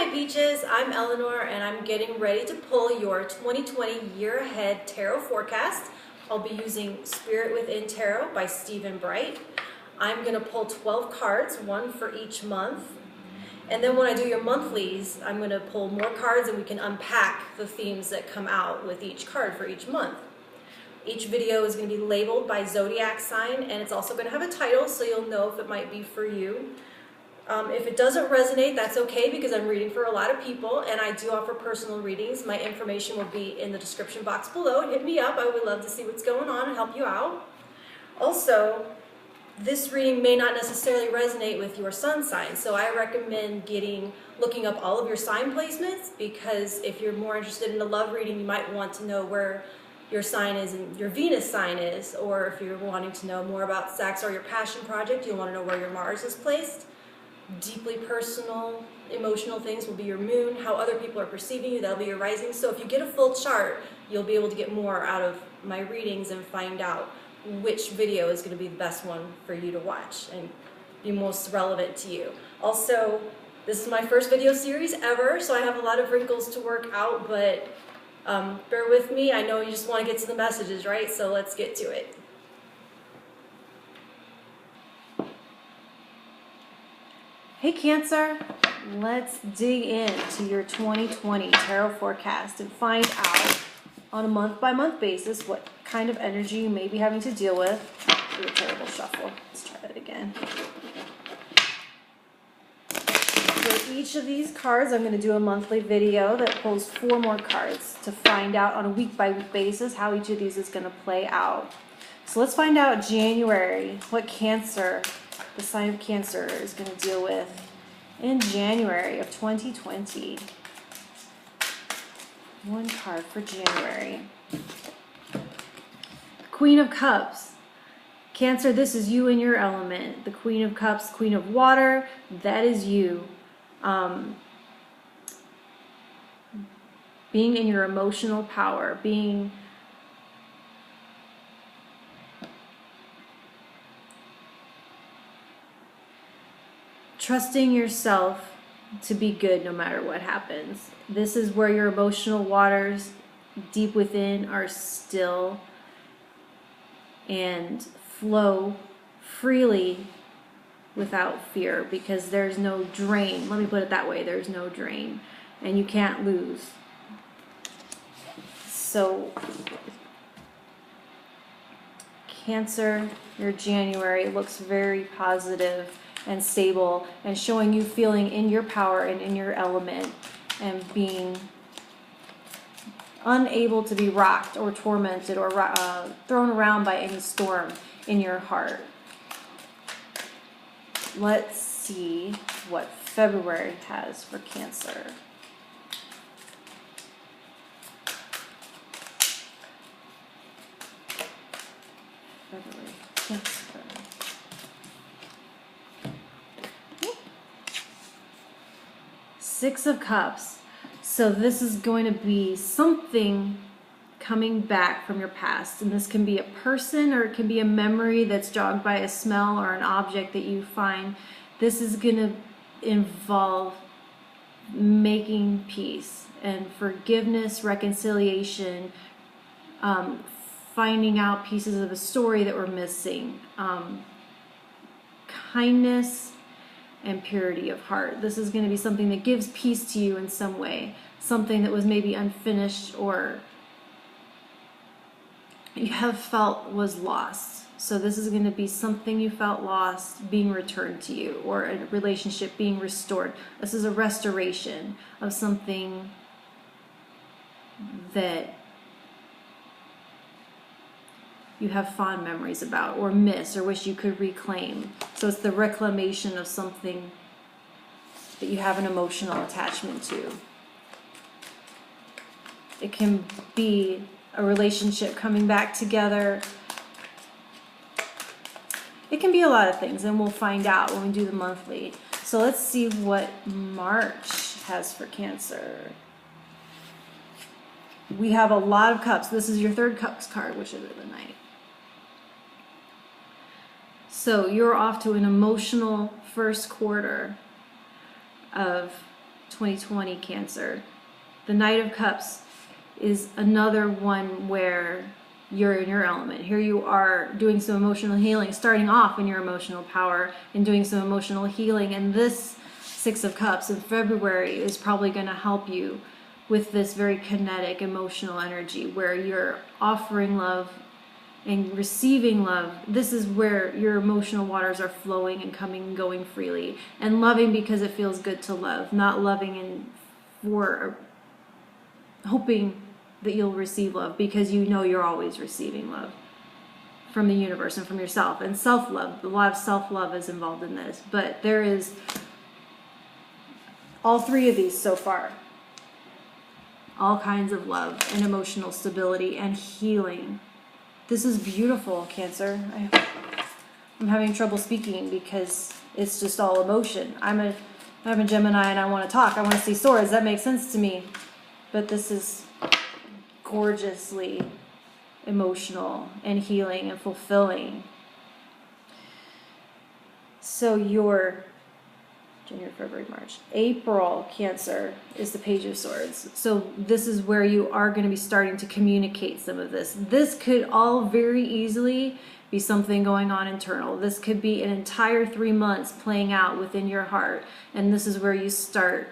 my peaches, I'm Eleanor and I'm getting ready to pull your 2020 year ahead tarot forecast. I'll be using Spirit Within Tarot by Stephen Bright. I'm going to pull 12 cards, one for each month. And then when I do your monthlies, I'm going to pull more cards and we can unpack the themes that come out with each card for each month. Each video is going to be labeled by zodiac sign, and it's also going to have a title so you'll know if it might be for you. If it doesn't resonate, that's okay because I'm reading for a lot of people and I do offer personal readings. My information will be in the description box below. Hit me up. I would love to see what's going on and help you out. Also, this reading may not necessarily resonate with your sun sign, so I recommend looking up all of your sign placements, because if you're more interested in a love reading, you might want to know where your sign is and your Venus sign is, or if you're wanting to know more about sex or your passion project, you'll want to know where your Mars is placed. Deeply personal, emotional things will be your moon. How other people are perceiving you, that'll be your rising. So if you get a full chart, you'll be able to get more out of my readings and find out which video is going to be the best one for you to watch and be most relevant to you. Also, this is my first video series ever, so I have a lot of wrinkles to work out, but bear with me. I know you just want to get to the messages, right? So let's get to it. Hey Cancer, let's dig into your 2020 tarot forecast and find out on a month-by-month basis what kind of energy you may be having to deal with. Do a terrible shuffle. Let's try that again. For each of these cards, I'm going to do a monthly video that pulls 4 more cards to find out on a week-by-week basis how each of these is going to play out. So let's find out January, what Cancer, the sign of Cancer, is going to deal with in January of 2020. One card for January. Queen of Cups. Cancer, this is you in your element. The Queen of Cups, Queen of Water, that is you. Being in your emotional power, trusting yourself to be good no matter what happens. This is where your emotional waters deep within are still and flow freely without fear, because there's no drain. Let me put it that way. There's no drain and you can't lose. So Cancer, your January looks very positive and stable and showing you feeling in your power and in your element and being unable to be rocked or tormented or thrown around by any storm in your heart. Let's see what February has for Cancer. February, Cancer. Six of Cups. So this is going to be something coming back from your past, and this can be a person or it can be a memory that's jogged by a smell or an object that you find. This is going to involve making peace and forgiveness, reconciliation, finding out pieces of a story that were missing, kindness, and purity of heart. This is going to be something that gives peace to you in some way, something that was maybe unfinished or you have felt was lost. So this is going to be something you felt lost being returned to you, or a relationship being restored. This is a restoration of something that you have fond memories about or miss or wish you could reclaim. So it's the reclamation of something that you have an emotional attachment to. It can be a relationship coming back together. It can be a lot of things, and we'll find out when we do the monthly. So let's see what March has for Cancer. We have a lot of cups. This is your third cups card, which is of the night. So you're off to an emotional first quarter of 2020 Cancer. The Knight of Cups is another one where you're in your element. Here you are doing some emotional healing, starting off in your emotional power and doing some emotional healing. And this Six of Cups in February is probably going to help you with this very kinetic emotional energy where you're offering love and receiving love. This is where your emotional waters are flowing and coming and going freely, and loving because it feels good to love, not loving and for hoping that you'll receive love because you know you're always receiving love from the universe and from yourself. And self-love, a lot of self-love is involved in this, but there is all three of these so far. All kinds of love and emotional stability and healing. This is beautiful, Cancer. I'm having trouble speaking because it's just all emotion. I'm a Gemini and I want to talk. I want to see swords. That makes sense to me. But this is gorgeously emotional and healing and fulfilling. So your January, February, March. April, Cancer, is the Page of Swords. So this is where you are going to be starting to communicate some of this. This could all very easily be something going on internal. This could be an entire 3 months playing out within your heart. And this is where you start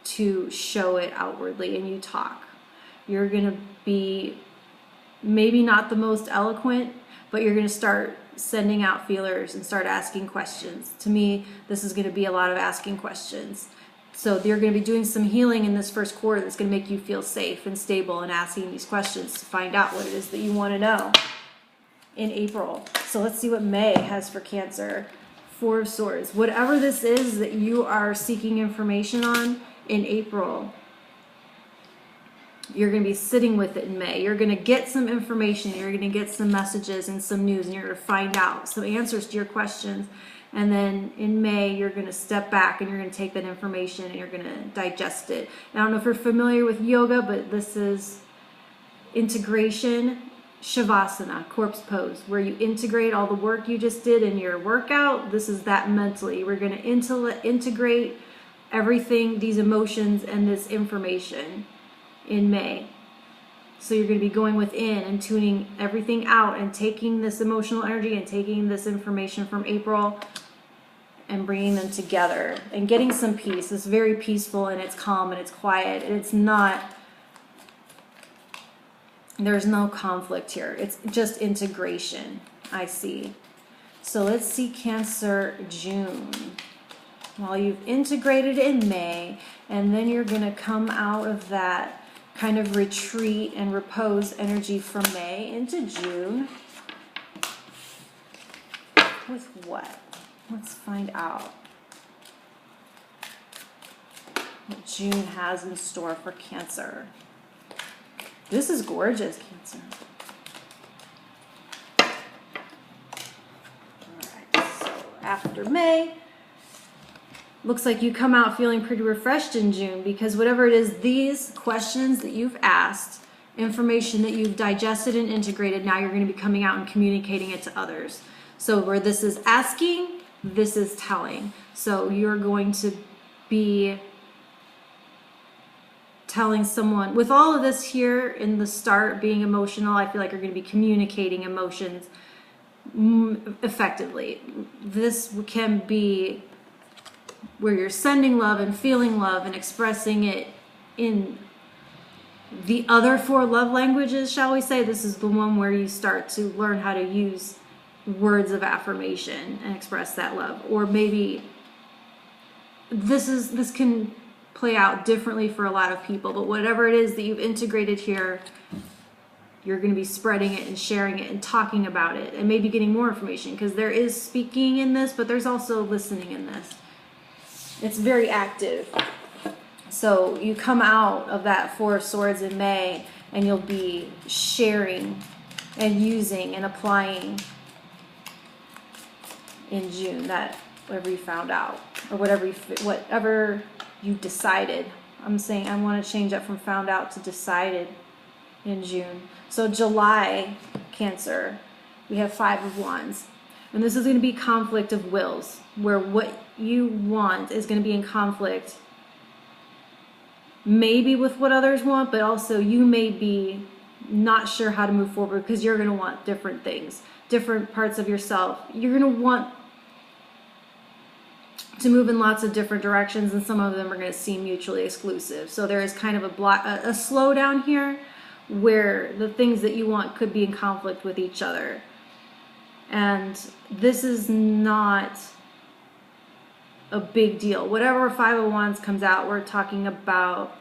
to show it outwardly and you talk. You're going to be maybe not the most eloquent, but you're going to start sending out feelers and start asking questions. To me, this is going to be a lot of asking questions. So you're going to be doing some healing in this first quarter that's going to make you feel safe and stable and asking these questions to find out what it is that you want to know in April. So let's see what May has for Cancer. Four of Swords. Whatever this is that you are seeking information on in April, you're going to be sitting with it in May. You're going to get some information. You're going to get some messages and some news, and you're going to find out some answers to your questions. And then in May, you're going to step back and you're going to take that information and you're going to digest it. And I don't know if you're familiar with yoga, but this is integration, Shavasana, corpse pose, where you integrate all the work you just did in your workout. This is that mentally. We're going to integrate everything, these emotions and this information in May. So you're going to be going within and tuning everything out and taking this emotional energy and taking this information from April and bringing them together and getting some peace. It's very peaceful and it's calm and it's quiet and it's not, there's no conflict here. It's just integration, I see. So let's see Cancer June. Well, you've integrated in May, and then you're going to come out of that kind of retreat and repose energy from May into June. With what? Let's find out what June has in store for Cancer. This is gorgeous, Cancer. Alright, so after May, looks like you come out feeling pretty refreshed in June, because whatever it is, these questions that you've asked, information that you've digested and integrated, now you're going to be coming out and communicating it to others. So where this is asking, this is telling. So you're going to be telling someone, with all of this here in the start being emotional, I feel like you're going to be communicating emotions effectively. This can be where you're sending love and feeling love and expressing it in the other four love languages, shall we say. This is the one where you start to learn how to use words of affirmation and express that love. Or maybe this can play out differently for a lot of people, but whatever it is that you've integrated here, you're going to be spreading it and sharing it and talking about it and maybe getting more information, because there is speaking in this, but there's also listening in this. It's very active. So you come out of that Four of Swords in May and you'll be sharing and using and applying in June that whatever you found out or whatever you decided. I'm saying I want to change that from found out to decided in June. So July, Cancer, we have Five of Wands. And this is going to be conflict of wills, where what you want is going to be in conflict maybe with what others want, but also you may be not sure how to move forward because you're going to want different things, different parts of yourself. You're going to want to move in lots of different directions, and some of them are going to seem mutually exclusive. So there is kind of a slowdown here where the things that you want could be in conflict with each other. And this is not a big deal. Whatever Five of Wands comes out, we're talking about,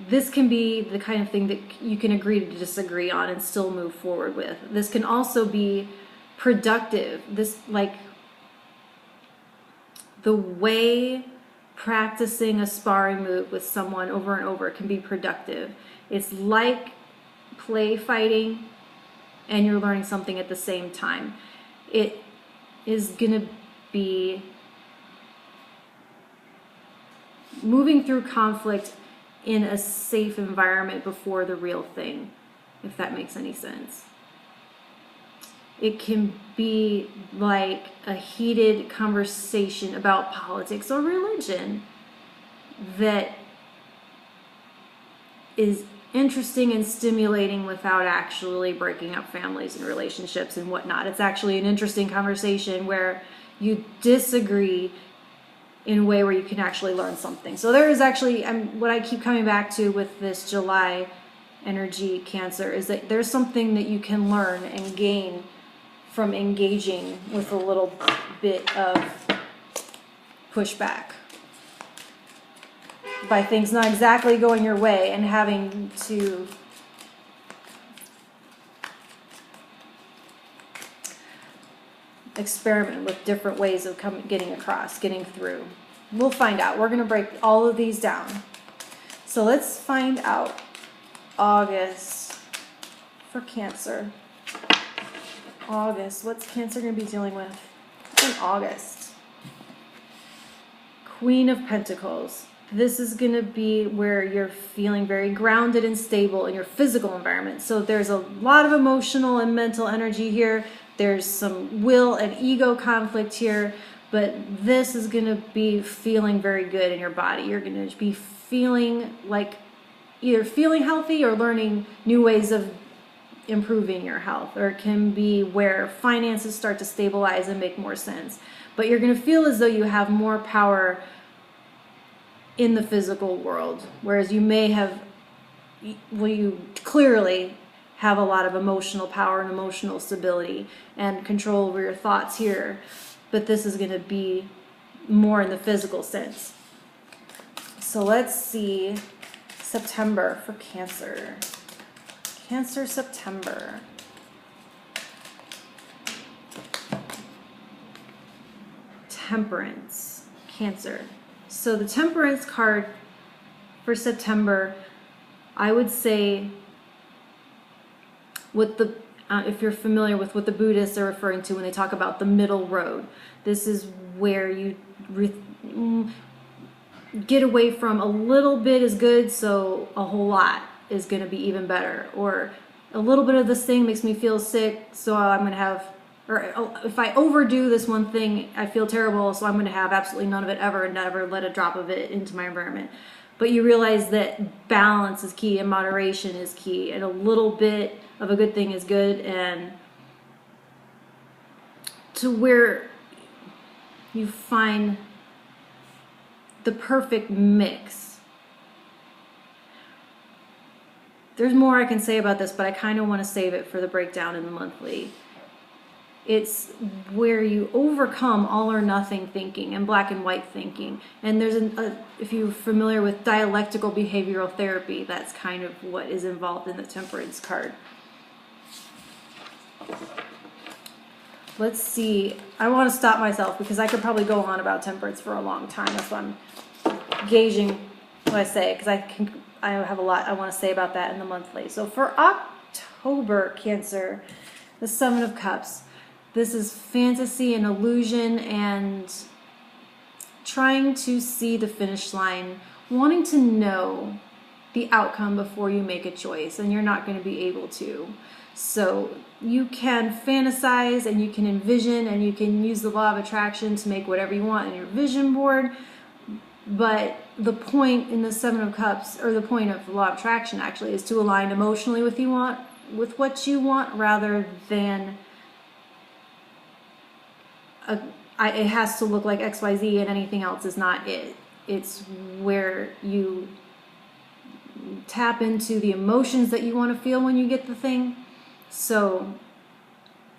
this can be the kind of thing that you can agree to disagree on and still move forward with. This can also be productive. This, like, the way practicing a sparring move with someone over and over can be productive. It's like play fighting and you're learning something at the same time. It is going to be moving through conflict in a safe environment before the real thing, if that makes any sense. It can be like a heated conversation about politics or religion that is interesting and stimulating without actually breaking up families and relationships and whatnot. It's actually an interesting conversation where you disagree in a way where you can actually learn something. So there is actually, what I keep coming back to with this July energy, Cancer, is that there's something that you can learn and gain from engaging with a little bit of pushback by things not exactly going your way and having to experiment with different ways of getting through. We'll find out. We're going to break all of these down. So let's find out August for Cancer. August. What's Cancer going to be dealing with in August? Queen of Pentacles. This is going to be where you're feeling very grounded and stable in your physical environment. So there's a lot of emotional and mental energy here. There's some will and ego conflict here. But this is going to be feeling very good in your body. You're going to be feeling like either feeling healthy or learning new ways of improving your health. Or it can be where finances start to stabilize and make more sense. But you're going to feel as though you have more power in the physical world. Whereas you may have, well, you clearly have a lot of emotional power and emotional stability and control over your thoughts here. But this is going to be more in the physical sense. So let's see September for Cancer. Cancer, September. Temperance, Cancer. So the Temperance card for September, I would say, with the if you're familiar with what the Buddhists are referring to when they talk about the middle road, this is where you get away from a little bit is good, so a whole lot is going to be even better. Or a little bit of this thing makes me feel sick, so I'm going to have, or if I overdo this one thing, I feel terrible, so I'm going to have absolutely none of it ever and never let a drop of it into my environment. But you realize that balance is key and moderation is key, and a little bit of a good thing is good, and to where you find the perfect mix. There's more I can say about this, but I kind of want to save it for the breakdown in the monthly. It's where you overcome all or nothing thinking and black and white thinking. And there's if you're familiar with dialectical behavioral therapy, that's kind of what is involved in the Temperance card. Let's see. I want to stop myself because I could probably go on about Temperance for a long time. That's why I'm gauging what I say, because I have a lot I want to say about that in the monthly. So for October, Cancer, the Seven of Cups. This is fantasy and illusion and trying to see the finish line, wanting to know the outcome before you make a choice, and you're not going to be able to. So you can fantasize and you can envision and you can use the law of attraction to make whatever you want in your vision board, But the point in the Seven of Cups, or the point of the Law of Attraction actually, is to align emotionally with what you want, rather than it has to look like XYZ and anything else is not it. It's where you tap into the emotions that you want to feel when you get the thing. So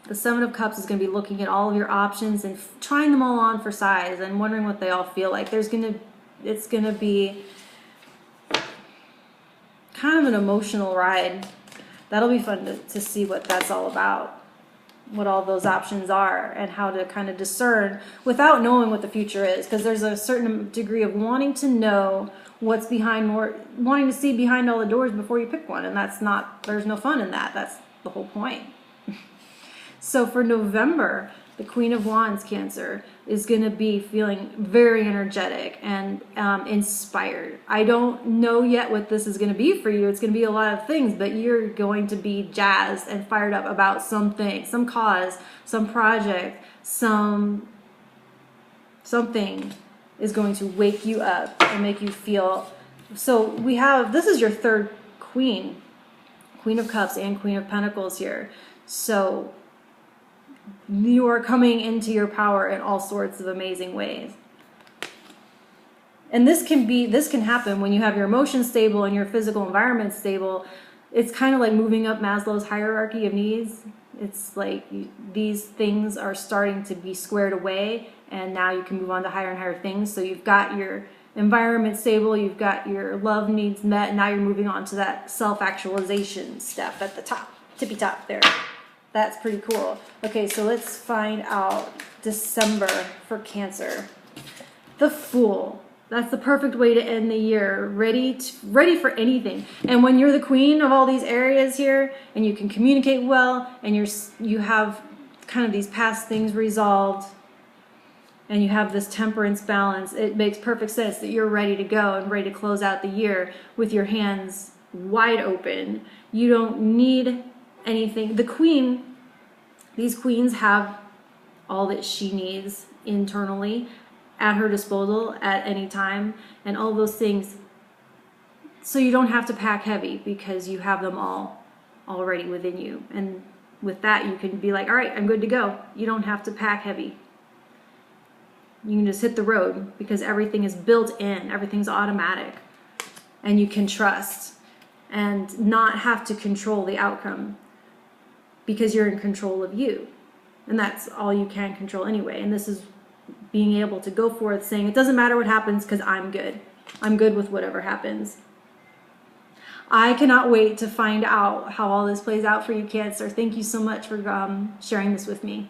the Seven of Cups is going to be looking at all of your options and trying them all on for size and wondering what they all feel like. It's going to be kind of an emotional ride. That'll be fun to see what that's all about, what all those options are, and how to kind of discern without knowing what the future is, because there's a certain degree of wanting to know what's behind, wanting to see behind all the doors before you pick one, and there's no fun in that. That's the whole point. So for November, the Queen of Wands, Cancer, is going to be feeling very energetic and inspired. I don't know yet what this is going to be for you. It's going to be a lot of things, but you're going to be jazzed and fired up about something, some cause, some project, something is going to wake you up and make you feel. So this is your third Queen of Cups and Queen of Pentacles here. So you are coming into your power in all sorts of amazing ways. And this can happen when you have your emotions stable and your physical environment stable. It's kind of like moving up Maslow's hierarchy of needs. It's like these things are starting to be squared away, and now you can move on to higher and higher things. So you've got your environment stable, you've got your love needs met, and now you're moving on to that self-actualization step at the top, tippy top there. That's pretty cool. Okay, so let's find out December for Cancer. The Fool. That's the perfect way to end the year. Ready for anything. And when you're the queen of all these areas here, and you can communicate well, and you have kind of these past things resolved, and you have this temperance balance, it makes perfect sense that you're ready to go and ready to close out the year with your hands wide open. You don't need anything. These queens have all that she needs internally at her disposal at any time, and all those things. So you don't have to pack heavy because you have them all already within you. And with that, you can be like, all right, I'm good to go. You don't have to pack heavy. You can just hit the road because everything is built in, everything's automatic, and you can trust and not have to control the outcome, because you're in control of you. And that's all you can control anyway. And this is being able to go forth saying, it doesn't matter what happens because I'm good. I'm good with whatever happens. I cannot wait to find out how all this plays out for you, Cancer. Thank you so much for sharing this with me.